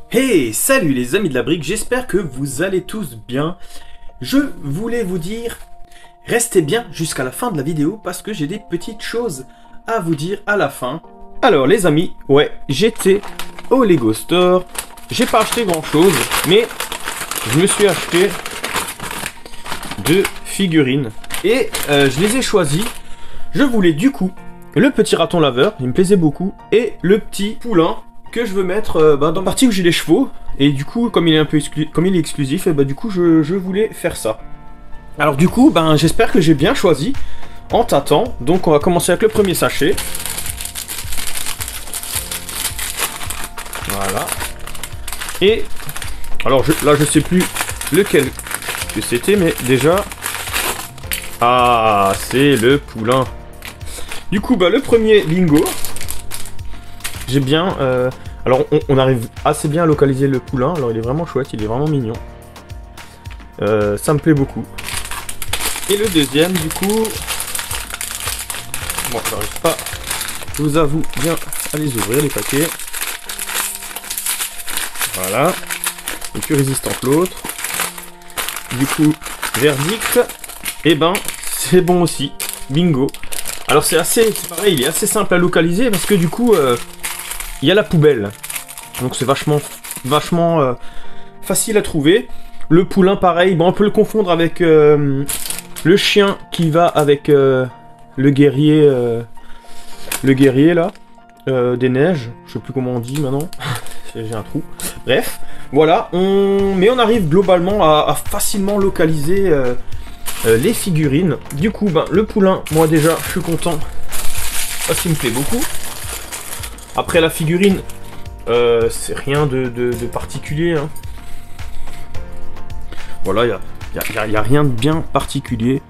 Hey, salut les amis de la brique, j'espère que vous allez tous bien. Je voulais vous dire, restez bien jusqu'à la fin de la vidéo parce que j'ai des petites choses à vous dire à la fin. Alors les amis, ouais, j'étais au Lego Store, j'ai pas acheté grand chose, mais je me suis acheté deux figurines et je les ai choisies. Je voulais du coup le petit raton laveur, il me plaisait beaucoup, et le petit poulain que je veux mettre dans la partie où j'ai les chevaux. Et du coup, comme il est un peu exclusif, et du coup je voulais faire ça. Alors du coup, j'espère que j'ai bien choisi en tâtant. Donc on va commencer avec le premier sachet. Voilà. Et alors là je sais plus lequel que c'était, mais déjà, ah, c'est le poulain. Du coup, le premier bingo. J'ai bien... alors, on arrive assez bien à localiser le poulain. Alors, il est vraiment chouette, il est vraiment mignon. Ça me plaît beaucoup. Et le deuxième, du coup... Bon, j'arrive pas, je vous avoue, bien à les ouvrir, les paquets. Voilà. Il est plus résistant que l'autre. Du coup, verdict. Et c'est bon aussi. Bingo. Alors, c'est pareil, il est assez simple à localiser parce que du coup... il y a la poubelle, donc c'est vachement facile à trouver. Le poulain, pareil, on peut le confondre avec le chien qui va avec le guerrier là, des neiges. Je sais plus comment on dit maintenant. J'ai un trou. Bref, voilà. Mais on arrive globalement à facilement localiser les figurines. Du coup, le poulain, moi déjà, je suis content parce qu'il me plaît beaucoup. Après la figurine, c'est rien de particulier. Hein. Voilà, il y a rien de bien particulier.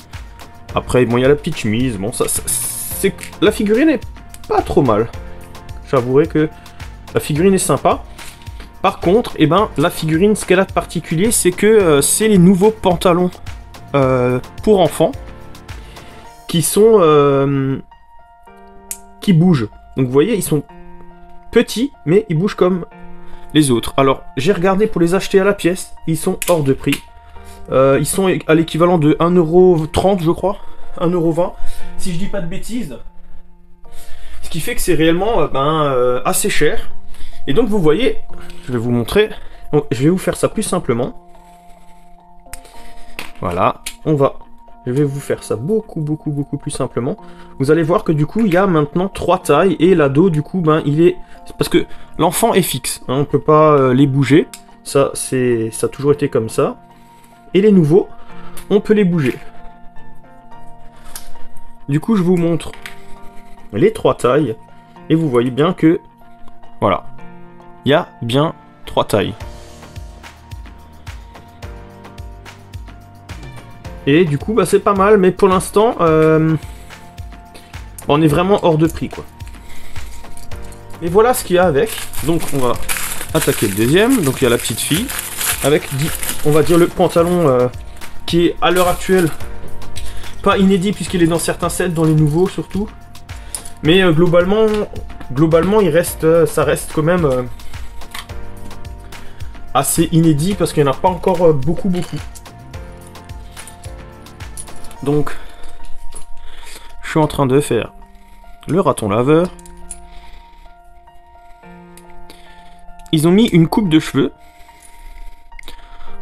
Après, il y a la petite chemise. Bon, la figurine est pas trop mal. J'avouerai que la figurine est sympa. Par contre, la figurine, ce qu'elle a de particulier, c'est que c'est les nouveaux pantalons pour enfants qui sont... qui bougent. Donc vous voyez, ils sont petits, mais ils bougent comme les autres. Alors, j'ai regardé pour les acheter à la pièce, ils sont hors de prix. Ils sont à l'équivalent de 1,30 €, je crois. 1,20 €, si je dis pas de bêtises. Ce qui fait que c'est réellement assez cher. Et donc, vous voyez, je vais vous montrer. Donc, je vais vous faire ça plus simplement. Voilà, je vais vous faire ça beaucoup plus simplement. Vous allez voir que du coup, il y a maintenant 3 tailles. Et l'ado, du coup, il est... Parce que l'enfant est fixe. Hein, on ne peut pas les bouger. Ça a toujours été comme ça. Et les nouveaux, on peut les bouger. Du coup, je vous montre les 3 tailles. Et vous voyez bien que... Voilà. Il y a bien 3 tailles. Et du coup, c'est pas mal, mais pour l'instant, on est vraiment hors de prix, quoi. Et voilà ce qu'il y a avec. Donc, on va attaquer le deuxième. Donc, il y a la petite fille, avec, on va dire, le pantalon qui est, à l'heure actuelle, pas inédit, puisqu'il est dans certains sets, dans les nouveaux, surtout. Mais globalement, ça reste quand même assez inédit, parce qu'il n'y en a pas encore beaucoup. Donc, je suis en train de faire le raton laveur. Ils ont mis une coupe de cheveux.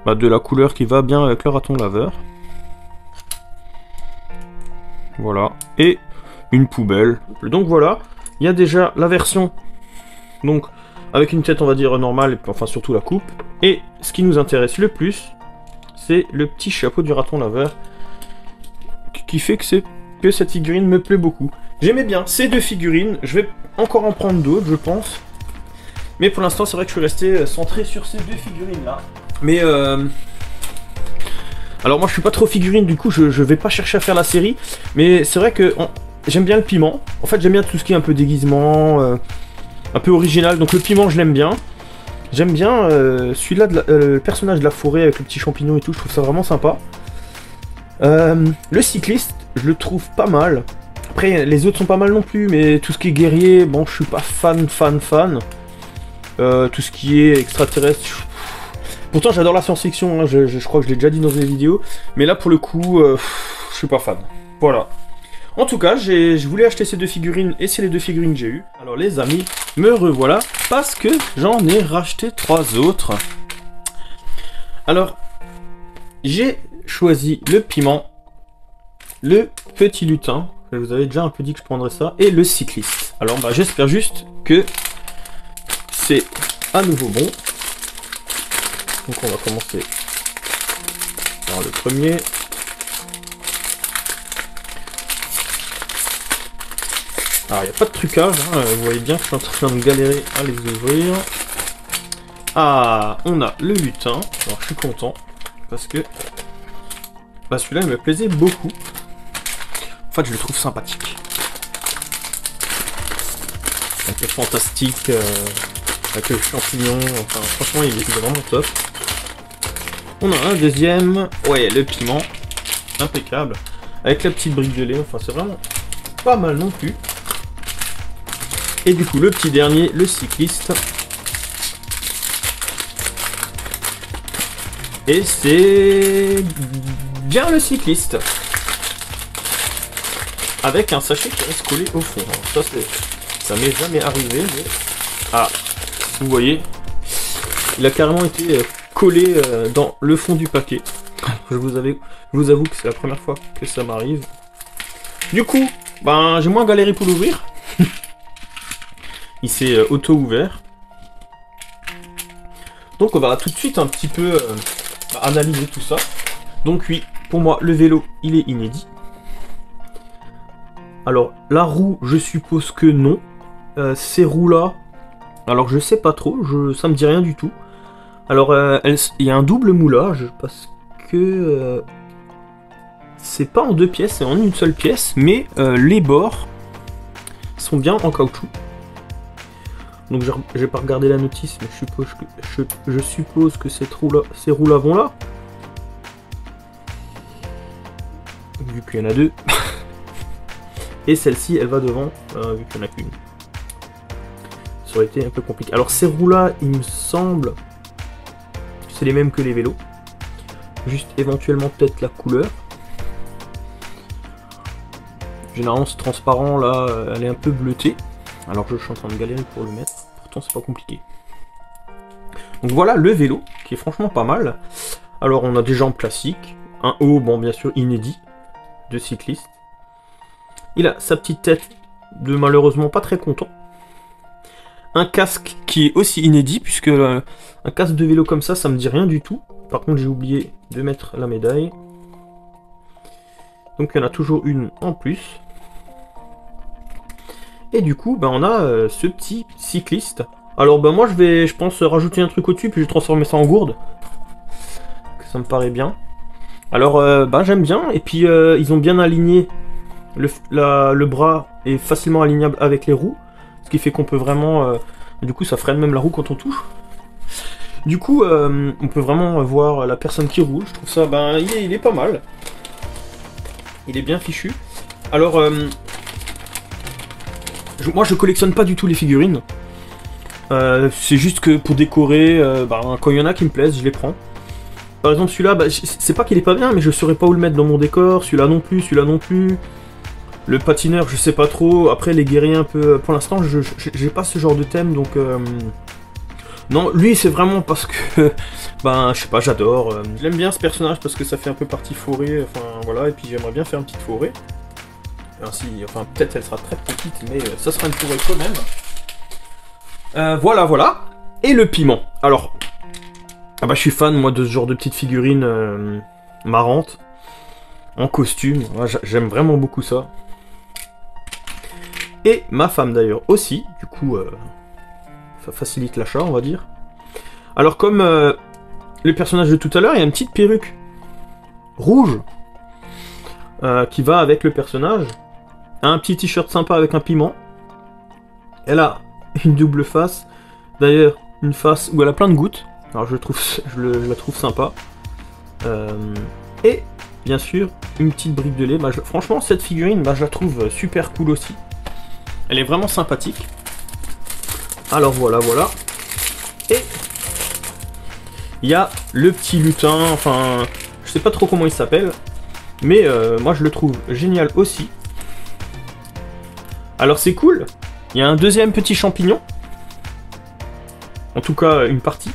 De la couleur qui va bien avec le raton laveur. Voilà. Et une poubelle. Donc voilà. Il y a déjà la version. Donc, avec une tête, on va dire, normale. Et enfin, surtout la coupe. Et ce qui nous intéresse le plus, c'est le petit chapeau du raton laveur. Qui fait que cette figurine me plaît beaucoup. J'aimais bien ces deux figurines, je vais encore en prendre d'autres, je pense. Mais pour l'instant, c'est vrai que je suis resté centré sur ces deux figurines-là. Mais alors moi, je suis pas trop figurine, du coup, je vais pas chercher à faire la série. Mais c'est vrai que j'aime bien le piment. En fait, j'aime bien tout ce qui est un peu déguisement, un peu original. Donc le piment, je l'aime bien. J'aime bien celui-là, le personnage de la forêt avec le petit champignon et tout, je trouve ça vraiment sympa. Le cycliste, je le trouve pas mal. Après, les autres sont pas mal non plus, mais tout ce qui est guerrier, bon, je suis pas fan. tout ce qui est extraterrestre. Pourtant j'adore la science-fiction, hein, je crois que je l'ai déjà dit dans des vidéos, mais là pour le coup, je suis pas fan. Voilà. En tout cas, je voulais acheter ces deux figurines, et c'est les deux figurines que j'ai eues. Alors les amis, me revoilà, parce que j'en ai racheté 3 autres. Alors, j'ai choisi le piment, le petit lutin, je vous avais déjà un peu dit que je prendrais ça, et le cycliste. Alors bah, j'espère juste que c'est à nouveau bon. Donc on va commencer par le premier. Alors il n'y a pas de trucage, hein. Vous voyez bien que je suis en train de galérer à les ouvrir. Ah, on a le lutin, alors je suis content, parce que bah, celui-là il me plaisait beaucoup. En fait je le trouve sympathique. Avec le fantastique, avec le champignon, enfin franchement il est vraiment top. On a un deuxième, ouais le piment, impeccable, avec la petite brique de lait, enfin c'est vraiment pas mal non plus. Et du coup le petit dernier, le cycliste. Et c'est bien le cycliste. Avec un sachet qui reste collé au fond. Alors ça m'est jamais arrivé, mais... Ah, vous voyez, il a carrément été collé dans le fond du paquet. Je vous avoue que c'est la première fois que ça m'arrive. Du coup, ben j'ai moins galéré pour l'ouvrir. Il s'est auto-ouvert. Donc on va tout de suite un petit peu analyser tout ça. Donc oui, pour moi, le vélo, il est inédit. Alors, la roue, je suppose que non. Ces roues-là, alors je sais pas trop, ça me dit rien du tout. Alors, il y a un double moulage, parce que c'est pas en 2 pièces, c'est en une seule pièce, mais les bords sont bien en caoutchouc. Donc j'ai pas regardé la notice, mais je suppose que ces roues-là vont là. Vu qu'il y en a 2. Et celle-ci, elle va devant, vu qu'il n'y en a qu'une. Ça aurait été un peu compliqué. Alors ces roues-là, il me semble que c'est les mêmes que les vélos. Juste éventuellement peut-être la couleur. Généralement c'est transparent, là, elle est un peu bleutée. Alors je suis en train de galérer pour le mettre, pourtant c'est pas compliqué. Donc voilà le vélo, qui est franchement pas mal. Alors on a des jambes classiques, un haut, bon bien sûr inédit, de cycliste. Il a sa petite tête de malheureusement pas très content. Un casque qui est aussi inédit, puisque un casque de vélo comme ça me dit rien du tout. Par contre j'ai oublié de mettre la médaille. Donc il y en a toujours une en plus. Et du coup, ben, on a ce petit cycliste. Alors ben, moi je pense rajouter un truc au-dessus, puis je vais transformer ça en gourde. Ça me paraît bien. Alors ben, j'aime bien, et puis ils ont bien aligné. Le bras est facilement alignable avec les roues. Ce qui fait qu'on peut vraiment... du coup ça freine même la roue quand on touche. Du coup on peut vraiment voir la personne qui roule. Je trouve ça, ben il est pas mal. Il est bien fichu. Alors... moi je collectionne pas du tout les figurines. C'est juste que pour décorer, quand il y en a qui me plaisent, je les prends. Par exemple celui-là, c'est pas qu'il est pas bien, mais je saurais pas où le mettre dans mon décor. Celui-là non plus, celui-là non plus. Le patineur, je sais pas trop. Après les guerriers un peu... Pour l'instant, j'ai pas ce genre de thème, donc... Non, lui c'est vraiment parce que... je sais pas, j'adore. J'aime bien ce personnage parce que ça fait un peu partie forêt. Enfin voilà, et puis j'aimerais bien faire une petite forêt. Ainsi, enfin peut-être elle sera très petite, mais ça sera une forêt quand même. Voilà. Et le piment. Alors, je suis fan moi de ce genre de petites figurines marrantes, en costume. J'aime vraiment beaucoup ça. Et ma femme d'ailleurs aussi, du coup, ça facilite l'achat, on va dire. Alors comme le personnage de tout à l'heure, il y a une petite perruque rouge qui va avec le personnage. Un petit t-shirt sympa avec un piment. Elle a une double face. D'ailleurs, une face où elle a plein de gouttes. Alors je la trouve sympa. Et bien sûr, une petite brique de lait. Franchement, cette figurine, je la trouve super cool aussi. Elle est vraiment sympathique. Alors voilà. Et il y a le petit lutin, enfin, je sais pas trop comment il s'appelle, mais moi je le trouve génial aussi. Alors c'est cool, il y a un deuxième petit champignon, en tout cas une partie.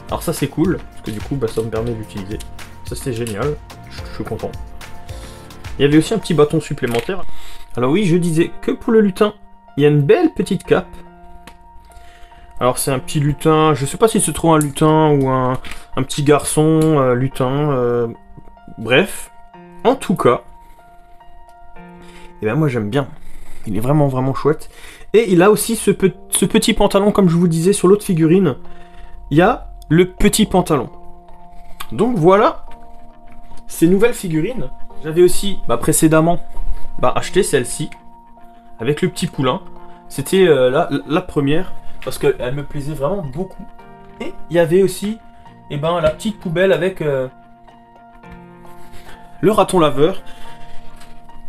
Alors ça c'est cool, parce que du coup bah, ça me permet d'utiliser. Ça c'est génial, je suis content. Il y avait aussi un petit bâton supplémentaire. Alors oui, je disais que pour le lutin, il y a une belle petite cape. Alors c'est un petit lutin, je sais pas si se trouve un lutin ou un petit garçon lutin, bref. En tout cas, et ben moi j'aime bien. Il est vraiment vraiment chouette. Et il a aussi ce petit pantalon, comme je vous disais sur l'autre figurine. Il y a le petit pantalon. Donc voilà, ces nouvelles figurines. J'avais aussi précédemment acheté celle-ci, avec le petit poulain. C'était la première, parce qu'elle me plaisait vraiment beaucoup. Et il y avait aussi la petite poubelle avec le raton laveur,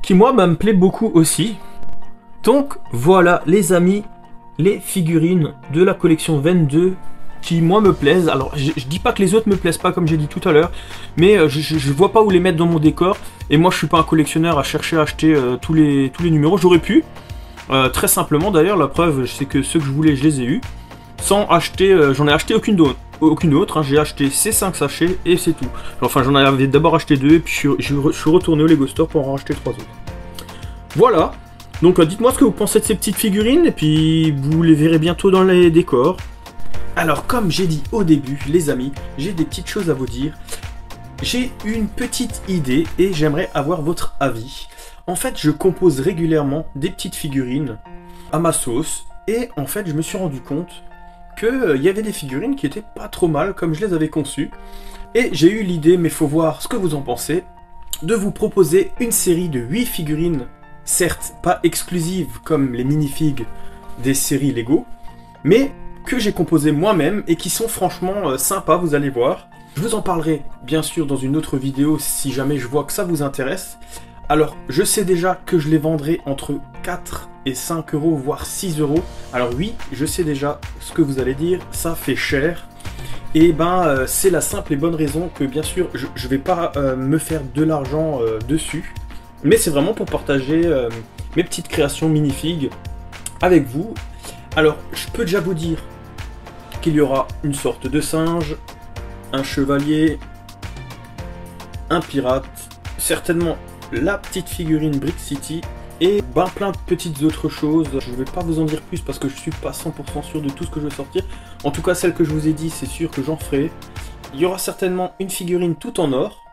qui moi me plaît beaucoup aussi. Donc voilà les amis, les figurines de la collection 22 qui moi me plaisent. Alors je dis pas que les autres me plaisent pas comme j'ai dit tout à l'heure, mais je vois pas où les mettre dans mon décor. Et moi je suis pas un collectionneur à chercher à acheter tous les numéros. J'aurais pu, très simplement d'ailleurs, la preuve c'est que ceux que je voulais je les ai eus. Sans acheter, j'en ai acheté aucune autre, hein. J'ai acheté ces 5 sachets et c'est tout. Enfin j'en avais d'abord acheté 2 et puis je suis retourné au Lego Store pour en racheter 3 autres. Voilà. Donc dites-moi ce que vous pensez de ces petites figurines, et puis vous les verrez bientôt dans les décors. Alors comme j'ai dit au début, les amis, j'ai des petites choses à vous dire. J'ai une petite idée et j'aimerais avoir votre avis. En fait, je compose régulièrement des petites figurines à ma sauce, et en fait, je me suis rendu compte qu'il y avait des figurines qui étaient pas trop mal comme je les avais conçues. Et j'ai eu l'idée, mais faut voir ce que vous en pensez, de vous proposer une série de 8 figurines. Certes, pas exclusives comme les minifigs des séries Lego, mais que j'ai composées moi-même et qui sont franchement sympas, vous allez voir. Je vous en parlerai bien sûr dans une autre vidéo si jamais je vois que ça vous intéresse. Alors, je sais déjà que je les vendrai entre 4 et 5 euros, voire 6 euros. Alors oui, je sais déjà ce que vous allez dire, ça fait cher. Et c'est la simple et bonne raison que bien sûr, je vais pas me faire de l'argent dessus. Mais c'est vraiment pour partager mes petites créations minifigs avec vous. Alors, je peux déjà vous dire qu'il y aura une sorte de singe, un chevalier, un pirate, certainement la petite figurine Brick City, et plein de petites autres choses. Je ne vais pas vous en dire plus parce que je suis pas 100% sûr de tout ce que je vais sortir. En tout cas, celle que je vous ai dit, c'est sûr que j'en ferai. Il y aura certainement une figurine tout en or.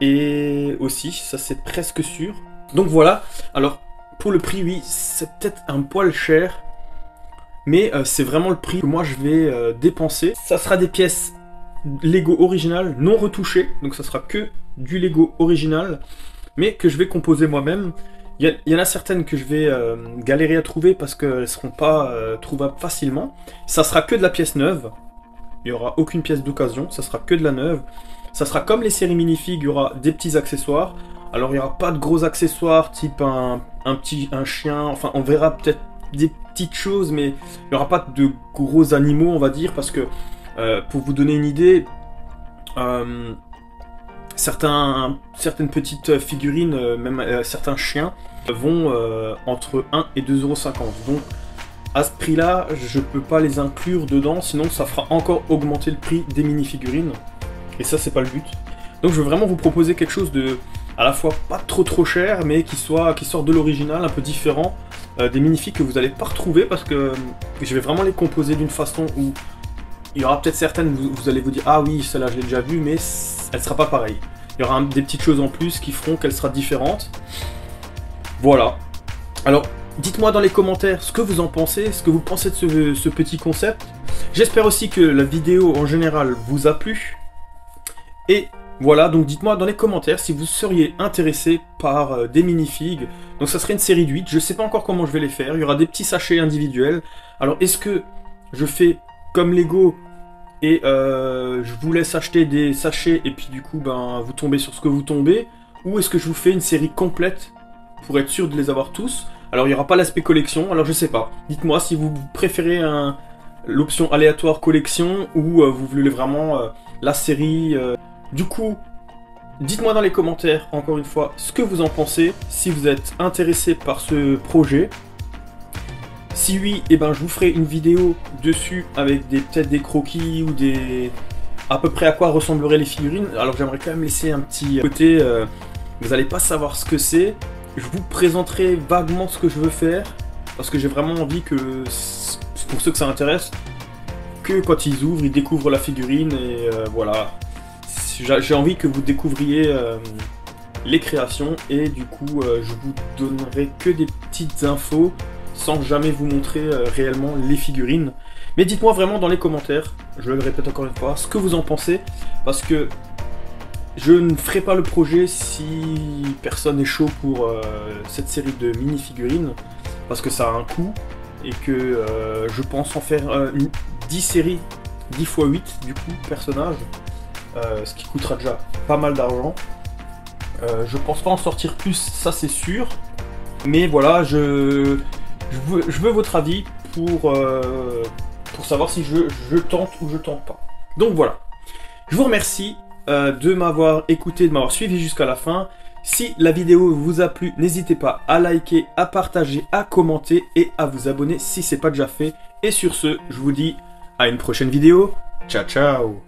Et aussi, ça c'est presque sûr. Donc voilà, alors pour le prix, oui, c'est peut-être un poil cher, mais c'est vraiment le prix que moi je vais dépenser. Ça sera des pièces Lego originales, non retouchées, donc ça sera que du Lego original, mais que je vais composer moi-même. Il y en a certaines que je vais galérer à trouver parce qu'elles ne seront pas trouvables facilement. Ça sera que de la pièce neuve, il n'y aura aucune pièce d'occasion, ça sera que de la neuve. Ça sera comme les séries minifigs, il y aura des petits accessoires. Alors il n'y aura pas de gros accessoires type un chien, enfin on verra peut-être des petites choses, mais il n'y aura pas de gros animaux on va dire, parce que pour vous donner une idée, certaines petites figurines, même certains chiens, vont entre 1 et 2,50 €. Donc à ce prix là, je peux pas les inclure dedans, sinon ça fera encore augmenter le prix des mini-figurines. Et ça, c'est pas le but. Donc je veux vraiment vous proposer quelque chose de, à la fois pas trop cher, mais qui sort de l'original, un peu différent des minifigs que vous n'allez pas retrouver, parce que je vais vraiment les composer d'une façon où il y aura peut-être certaines, vous allez vous dire, ah oui, celle-là je l'ai déjà vue, mais elle sera pas pareille. Il y aura des petites choses en plus qui feront qu'elle sera différente. Voilà. Alors, dites-moi dans les commentaires ce que vous en pensez, ce que vous pensez de ce petit concept. J'espère aussi que la vidéo en général vous a plu. Et voilà, donc dites-moi dans les commentaires si vous seriez intéressé par des minifigs. Donc ça serait une série de 8, je sais pas encore comment je vais les faire, il y aura des petits sachets individuels. Alors est-ce que je fais comme Lego et je vous laisse acheter des sachets et puis du coup vous tombez sur ce que vous tombez, ou est-ce que je vous fais une série complète pour être sûr de les avoir tous? Alors il n'y aura pas l'aspect collection, alors je sais pas. Dites-moi si vous préférez l'option aléatoire collection ou vous voulez vraiment la série. Du coup, dites-moi dans les commentaires, encore une fois, ce que vous en pensez, si vous êtes intéressé par ce projet. Si oui, eh ben, je vous ferai une vidéo dessus avec peut-être des croquis ou à peu près à quoi ressembleraient les figurines. Alors j'aimerais quand même laisser un petit côté, vous n'allez pas savoir ce que c'est. Je vous présenterai vaguement ce que je veux faire, parce que j'ai vraiment envie que, pour ceux que ça intéresse, que quand ils ouvrent, ils découvrent la figurine et voilà. J'ai envie que vous découvriez les créations et du coup je vous donnerai que des petites infos sans jamais vous montrer réellement les figurines. Mais dites-moi vraiment dans les commentaires, je le répète encore une fois, ce que vous en pensez, parce que je ne ferai pas le projet si personne n'est chaud pour cette série de mini-figurines, parce que ça a un coût, et que je pense en faire 10 séries, 10 x 8 du coup, personnages, ce qui coûtera déjà pas mal d'argent. Je pense pas en sortir plus, ça c'est sûr, mais voilà, je veux votre avis pour savoir si je tente ou je tente pas. Donc voilà, je vous remercie de m'avoir écouté, de m'avoir suivi jusqu'à la fin. Si la vidéo vous a plu, n'hésitez pas à liker, à partager, à commenter et à vous abonner si c'est pas déjà fait. Et sur ce, je vous dis à une prochaine vidéo. Ciao ciao.